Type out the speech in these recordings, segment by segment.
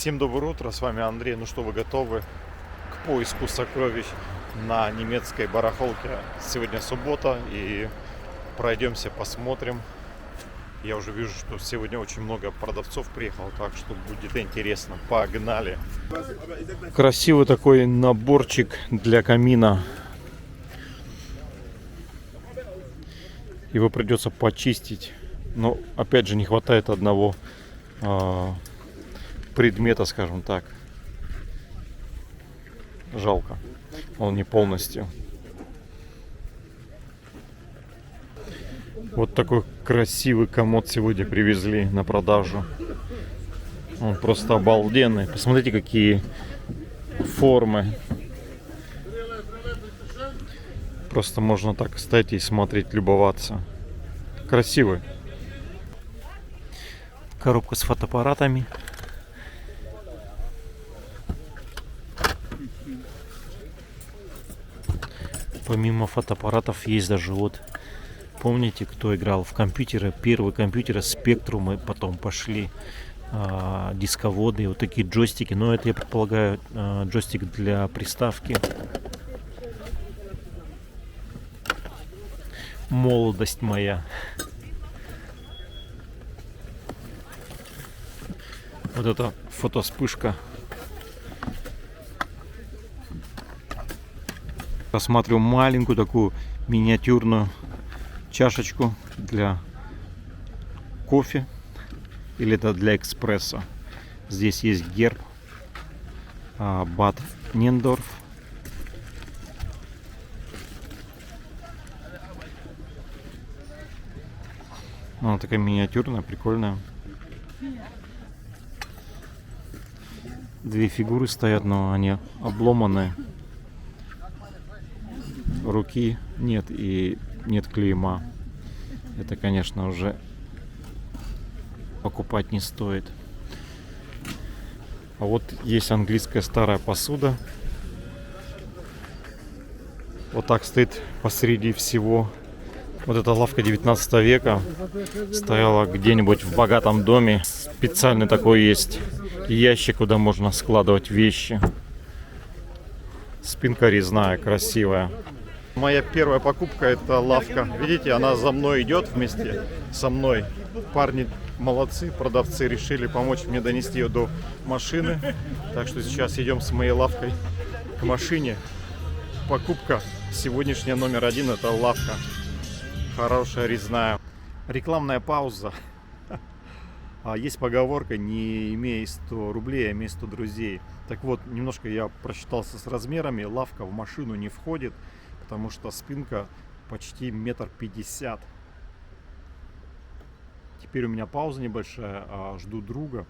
Всем доброе утро, с вами Андрей. Ну что, вы готовы к поиску сокровищ на немецкой барахолке? Сегодня суббота и пройдемся, посмотрим. Я уже вижу, что сегодня очень много продавцов приехало, так что будет интересно. Погнали! Красивый такой наборчик для камина. Его придется почистить. Но опять же не хватает одного предмета, скажем так. Жалко. Он не полностью. Вот такой красивый комод сегодня привезли на продажу. Он просто обалденный. Посмотрите, какие формы. Просто можно так стоять и смотреть, любоваться. Красивый. Коробка с фотоаппаратами. Помимо фотоаппаратов есть даже вот, помните, кто играл в компьютеры, первые компьютеры Спектрумы, потом пошли дисководы, вот такие джойстики, но это, я предполагаю, джойстик для приставки. Молодость моя. Вот эта фотоспышка. Рассматриваю маленькую такую миниатюрную чашечку для кофе или это для экспрессо. Здесь есть герб Бад Нендорф. Она такая миниатюрная, прикольная. Две фигуры стоят, но они обломанные. Руки нет и нет клейма. Это, конечно, уже покупать не стоит. А вот есть английская старая посуда. Вот так стоит посреди всего. Вот эта лавка 19 века стояла где-нибудь в богатом доме. Специальный такой есть ящик, куда можно складывать вещи. Спинка резная, красивая. Моя первая покупка — это лавка. Видите, она за мной идет вместе со мной. Парни молодцы, продавцы решили помочь мне донести ее до машины. Так что сейчас идем с моей лавкой к машине. Покупка сегодняшняя номер один — это лавка. Хорошая, резная. Рекламная пауза. Есть поговорка: не имей 100 рублей, а имей 100 друзей. Так вот, немножко я просчитался с размерами. Лавка в машину не входит, потому что спинка почти 1,50 м. Теперь у меня пауза небольшая, жду друга.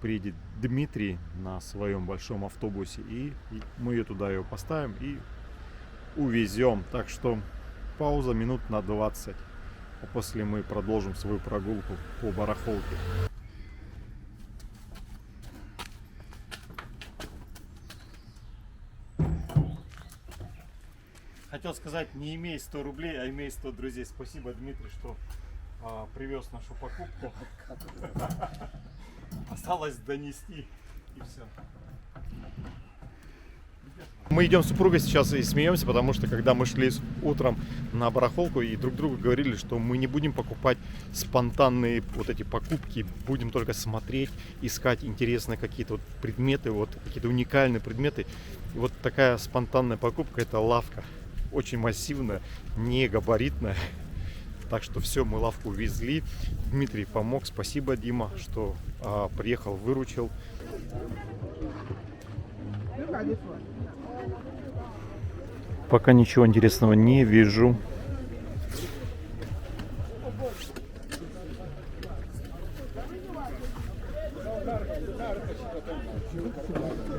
Приедет Дмитрий на своем большом автобусе, и мы ее туда поставим и увезем. Так что пауза минут на 20. А после мы продолжим свою прогулку по барахолке. Хотел сказать, не имей 100 рублей, а имей 100 друзей. Спасибо, Дмитрий, что привез нашу покупку. Осталось донести, и все. Мы идем с супругой сейчас и смеемся, потому что когда мы шли утром на барахолку и друг другу говорили, что мы не будем покупать спонтанные вот эти покупки, будем только смотреть, искать интересные какие-то вот предметы, вот какие-то уникальные предметы. И вот такая спонтанная покупка — это лавка. Очень массивная, не габаритная. Так что все, мы лавку везли. Дмитрий помог. Спасибо, Дима, что приехал, выручил. Пока ничего интересного не вижу.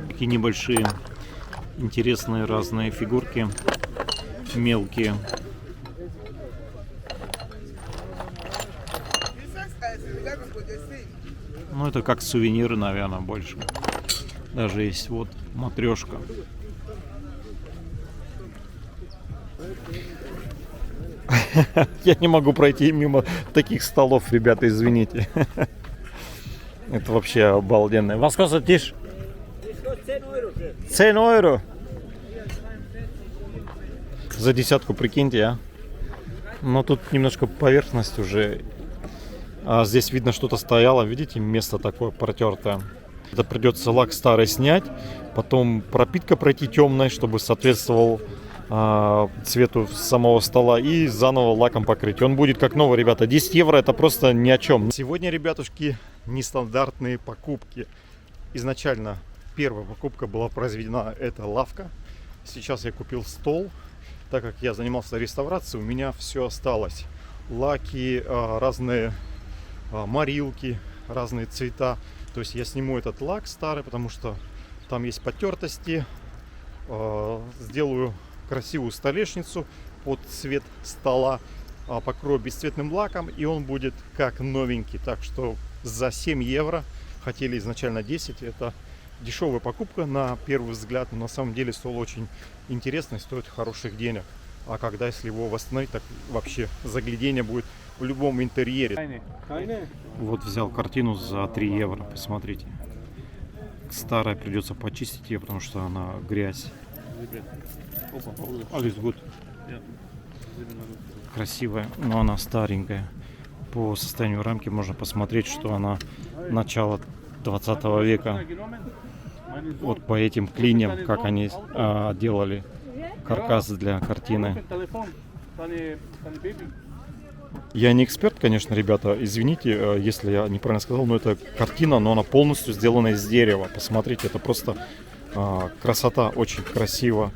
Такие небольшие, интересные разные фигурки, мелкие. Ну, это как сувениры, наверное, больше. Даже есть вот матрешка. Я не могу пройти мимо таких столов, ребята, извините. Это вообще обалденно. Вас косtet тиш? 10 евро. За десятку, прикиньте, а. Но тут немножко поверхность уже. А здесь видно, что-то стояло. Видите, место такое протертое. Это придется лак старый снять. Потом пропитка пройти темной, чтобы соответствовал цвету самого стола. И заново лаком покрыть. Он будет как новый, ребята. 10 евро это просто ни о чем. Сегодня, ребятушки, нестандартные покупки. Изначально первая покупка была произведена. Это лавка. Сейчас я купил стол. Так как я занимался реставрацией, у меня все осталось. Лаки, разные морилки, разные цвета. То есть я сниму этот лак старый, потому что там есть потертости. Сделаю красивую столешницу под цвет стола. Покрою бесцветным лаком, и он будет как новенький. Так что за 7 евро, хотели изначально 10, это дешевая покупка на первый взгляд, но на самом деле стол очень интересный, стоит хороших денег. А когда, если его восстановить, так вообще заглядение будет в любом интерьере. Вот взял картину за 3 евро, посмотрите. Старая придется почистить ее, потому что она грязь. Красивая, но она старенькая. По состоянию рамки можно посмотреть, что она начало 20 века. Вот по этим клиньям, как они делали каркас для картины. Я не эксперт, конечно, ребята, извините, если я неправильно сказал, но это картина, но она полностью сделана из дерева. Посмотрите, это просто красота, очень красиво.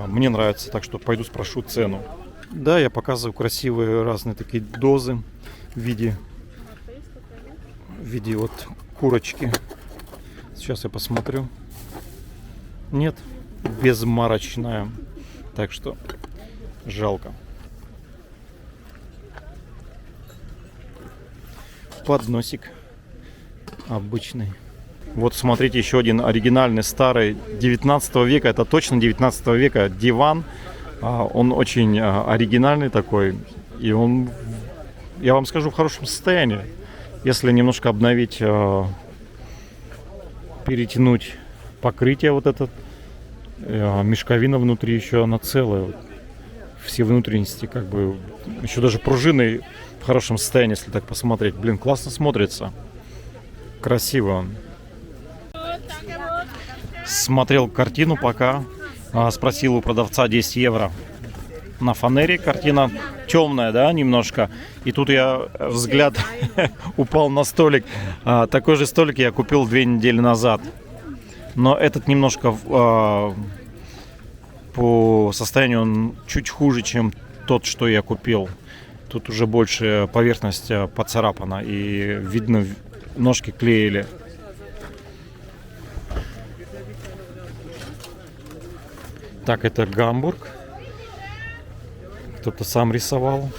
Мне нравится, так что пойду спрошу цену. Да, я показываю красивые разные такие дозы в виде вот курочки. Сейчас я посмотрю. Нет, безмарочная. Так что жалко. Подносик обычный. Вот смотрите, еще один оригинальный, старый, 19 века. Это точно 19 века диван. Он очень оригинальный такой. И он, я вам скажу, в хорошем состоянии. Если немножко обновить, перетянуть покрытие вот это, мешковина внутри еще она целая. Все внутренности как бы, еще даже пружины в хорошем состоянии, если так посмотреть. Блин, классно смотрится. Красиво. Смотрел картину пока. Спросил у продавца 10 евро. На фанере картина темная, да, немножко. И тут я взгляд упал на столик. Такой же столик я купил 2 недели назад. Но этот немножко по состоянию он чуть хуже, чем тот, что я купил. Тут уже больше поверхность поцарапана. И видно, ножки клеили. Так, это Гамбург. Кто-то сам рисовал.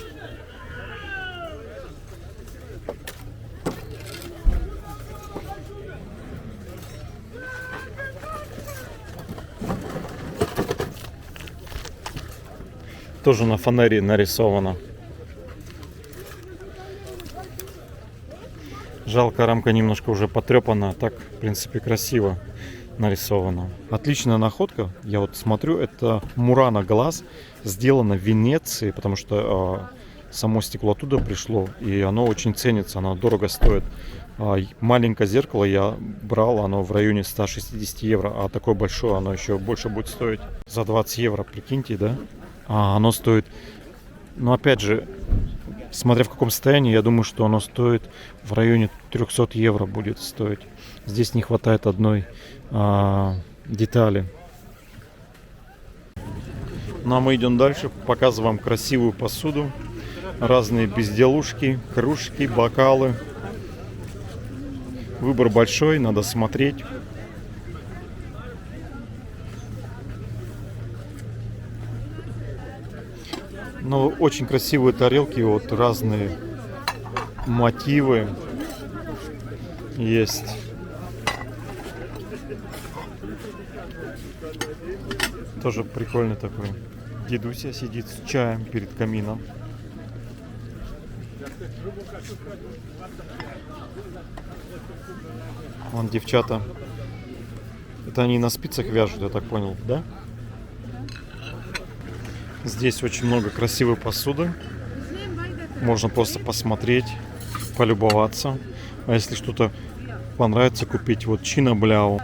Тоже на фанере нарисовано. Жалко, рамка немножко уже потрепана. Так, в принципе, красиво нарисовано. Отличная находка. Я вот смотрю, это Мурано глаз. Сделано в Венеции, потому что само стекло оттуда пришло. И оно очень ценится, оно дорого стоит. Маленькое зеркало я брал, оно в районе 160 евро. А такое большое, оно еще больше будет стоить. За 20 евро, прикиньте, да? Оно стоит... Но опять же, смотря в каком состоянии, я думаю, что оно стоит в районе 300 евро будет стоить. Здесь не хватает одной детали. Ну а мы идем дальше, показываем красивую посуду, разные безделушки, кружки, бокалы. Выбор большой, надо смотреть. Но очень красивые тарелки, вот разные мотивы есть. Тоже прикольный такой. Дедуся сидит с чаем перед камином. Вон девчата. Это они на спицах вяжут, я так понял, да? Здесь очень много красивой посуды. Можно просто посмотреть, полюбоваться. А если что-то понравится, купить. Вот Чина Бляу.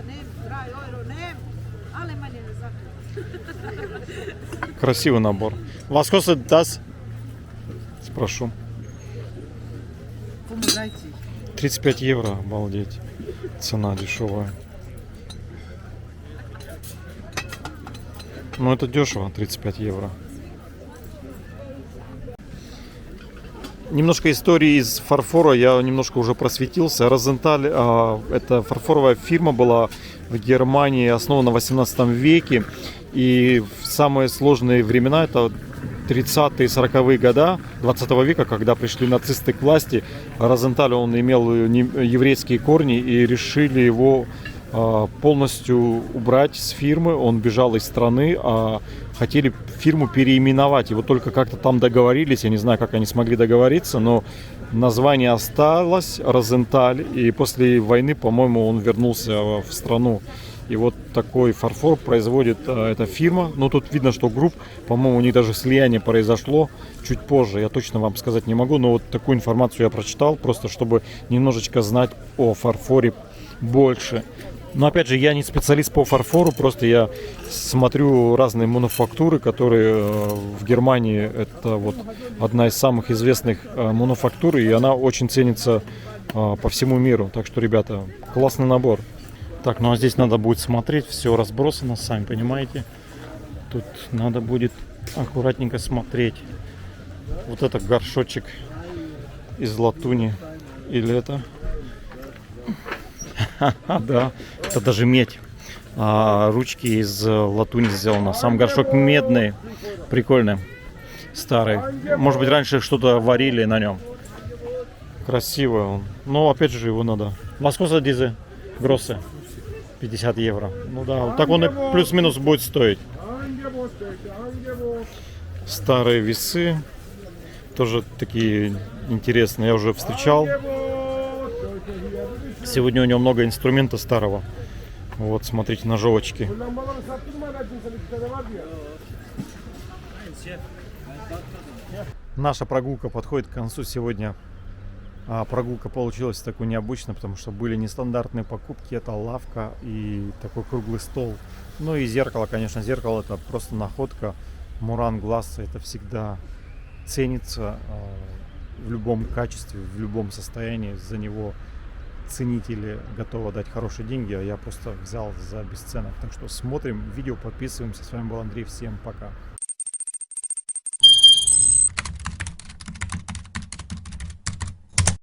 Красивый набор. Вас косtet das? Спрошу. 35 евро, обалдеть. Цена дешевая. Ну это дешево, 35 евро. Немножко истории из фарфора, я немножко уже просветился. Розенталь, это фарфоровая фирма была в Германии, основана в 18 веке. И в самые сложные времена, это 30-е, 40-е годы 20 века, когда пришли нацисты к власти, Розенталь, он имел еврейские корни, и решили его полностью убрать с фирмы. Он бежал из страны, а хотели фирму переименовать. И вот только как-то там договорились, я не знаю, как они смогли договориться, но название осталось, Розенталь. И после войны, по-моему, он вернулся в страну. И вот такой фарфор производит эта фирма. Но тут видно, что групп, по-моему, у них даже слияние произошло чуть позже. Я точно вам сказать не могу, но вот такую информацию я прочитал, просто чтобы немножечко знать о фарфоре больше. Но опять же, я не специалист по фарфору, просто я смотрю разные мануфактуры, которые в Германии, это вот одна из самых известных мануфактур, и она очень ценится по всему миру. Так что, ребята, классный набор. Так, ну а здесь надо будет смотреть, все разбросано, сами понимаете. Тут надо будет аккуратненько смотреть. Вот это горшочек из латуни, или это... Да, это даже медь. Ручки из латуни сделаны. Сам горшок медный, прикольный, старый. Может быть, раньше что-то варили на нем. Красивый он. Но опять же его надо. Москва дизы гроссы 50 евро. Ну да, так он и плюс-минус будет стоить. Старые весы. Тоже такие интересные. Я уже встречал. Сегодня у него много инструмента старого. Вот, смотрите, ножовочки. Наша прогулка подходит к концу сегодня. Прогулка получилась такой необычной, потому что были нестандартные покупки. Это лавка и такой круглый стол. Ну и зеркало, конечно. Зеркало — это просто находка. Муран глаз — это всегда ценится в любом качестве, в любом состоянии. За него ценители готовы дать хорошие деньги, а я просто взял за бесценок. Так что смотрим видео, подписываемся. С вами был Андрей. Всем пока.